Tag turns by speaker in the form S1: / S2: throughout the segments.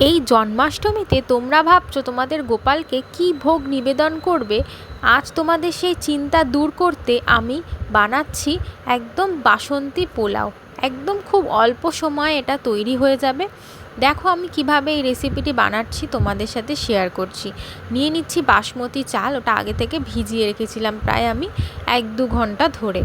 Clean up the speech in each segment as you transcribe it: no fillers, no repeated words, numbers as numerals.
S1: এই জন্মাষ্টমীতে তোমরা ভাবছো তোমাদের গোপালকে কি ভোগ নিবেদন করবে। আজ তোমাদের সেই চিন্তা দূর করতে আমি বানাচ্ছি একদম বাসন্তী পোলাও। একদম খুব অল্প সময়ে এটা তৈরি হয়ে যাবে। দেখো আমি কিভাবে এই রেসিপিটি বানাচ্ছি তোমাদের সাথে শেয়ার করছি। নিয়ে নিচ্ছি বাসমতি চাল, ওটা আগে থেকে ভিজিয়ে রেখেছিলাম প্রায় আমি 1-2 ঘন্টা ধরে।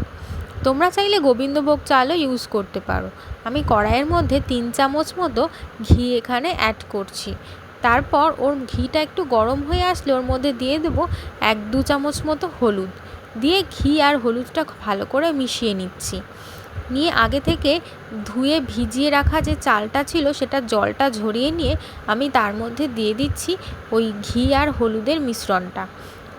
S1: তোমরা চাইলে গোবিন্দভোগ চালও ইউজ করতে পারো। আমি কড়াইয়ের মধ্যে 3 চামচ মতো ঘি এখানে অ্যাড করছি। তারপর ওর ঘিটা একটু গরম হয়ে আসলে ওর মধ্যে দিয়ে দেবো 1-2 চামচ মতো হলুদ। দিয়ে ঘি আর হলুদটা ভালো করে মিশিয়ে নিচ্ছি। নিয়ে আগে থেকে ধুয়ে ভিজিয়ে রাখা যে চালটা ছিল সেটা জলটা ঝরিয়ে নিয়ে আমি তার মধ্যে দিয়ে দিচ্ছি ওই ঘি আর হলুদের মিশ্রণটা।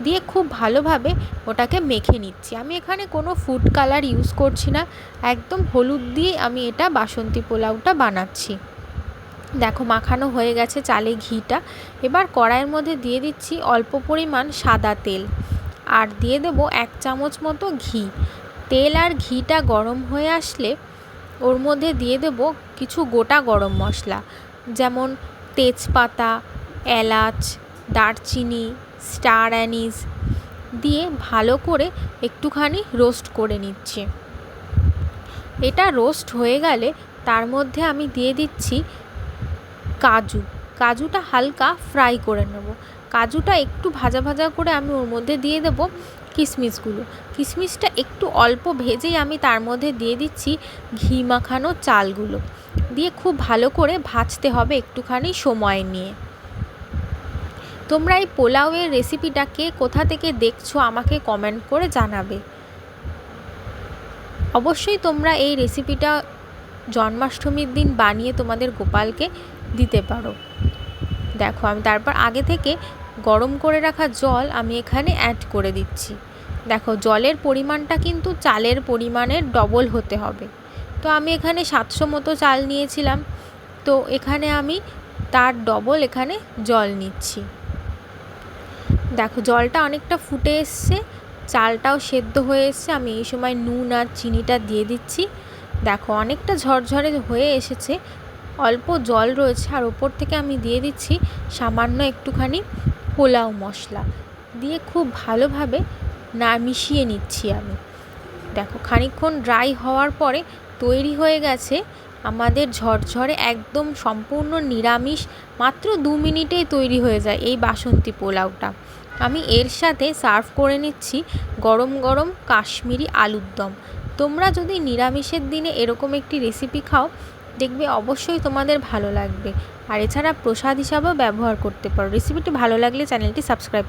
S1: দিয়ে খুব ভালোভাবে ওটাকে মেখে নিচ্ছি। আমি এখানে কোনো ফুড কালার ইউজ করছি না, একদম হলুদ দিয়ে আমি এটা বাসন্তী পোলাওটা বানাচ্ছি। দেখো মাখানো হয়ে গেছে চালে ঘিটা। এবার কড়াইয়ের মধ্যে দিয়ে দিচ্ছি অল্প পরিমাণ সাদা তেল, আর দিয়ে দেবো 1 চামচ মতো ঘি। তেল আর ঘিটা গরম হয়ে আসলে ওর মধ্যে দিয়ে দেবো কিছু গোটা গরম মশলা, যেমন তেজপাতা, এলাচ, দারচিনি, স্টার অ্যানিস দিয়ে ভালো করে একটুখানি রোস্ট করে নিচ্ছি। এটা রোস্ট হয়ে গেলে তার মধ্যে আমি দিয়ে দিচ্ছি কাজুটা হালকা ফ্রাই করে নেব। কাজুটা একটু ভাজা ভাজা করে আমি ওর মধ্যে দিয়ে দেবো কিশমিশগুলো। কিশমিশটা একটু অল্প ভেজেই আমি তার মধ্যে দিয়ে দিচ্ছি ঘি মাখানো চালগুলো। দিয়ে খুব ভালো করে ভাজতে হবে একটুখানি সময় নিয়ে। তোমরা এই পোলাওয়ের রেসিপিটা কে কোথা থেকে দেখছো আমাকে কমেন্ট করে জানাবে। অবশ্যই তোমরা এই রেসিপিটা জন্মাষ্টমীর দিন বানিয়ে তোমাদের গোপালকে দিতে পারো। দেখো আমি তারপর আগে থেকে গরম করে রাখা জল আমি এখানে অ্যাড করে দিচ্ছি। দেখো জলের পরিমাণটা কিন্তু চালের পরিমাণের ডবল হতে হবে। তো আমি এখানে 700 মতো চাল নিয়েছিলাম, তো এখানে আমি তার ডবল এখানে জল নিচ্ছি। দেখো জলটা অনেকটা ফুটে এসছে, চালটাও সেদ্ধ হয়ে এসছে। আমি এই সময় নুন আর চিনিটা দিয়ে দিচ্ছি। দেখো অনেকটা ঝরঝরে হয়ে এসেছে, অল্প জল রয়েছে। আর ওপর থেকে আমি দিয়ে দিচ্ছি সামান্য একটুখানি পোলাও মশলা দিয়ে খুব ভালোভাবে মিশিয়ে নিচ্ছি আমি। দেখো খানিকক্ষণ ড্রাই হওয়ার পরে তৈরি হয়ে গেছে আমাদের ঝরঝরে একদম সম্পূর্ণ নিরামিষ, মাত্র 2 মিনিটেই তৈরি হয়ে যায় এই বাসন্তী পোলাওটা। আমি এর সাথে সার্ভ করে নিচ্ছি গরম গরম কাশ্মীরি আলুর দম। তোমরা যদি নিরামিষের দিনে এরকম একটি রেসিপি খাও, দেখবে অবশ্যই তোমাদের ভালো লাগবে। আর এছাড়া প্রসাদ হিসাবেও ব্যবহার করতে পারো। রেসিপিটি ভালো লাগলে চ্যানেলটি সাবস্ক্রাইব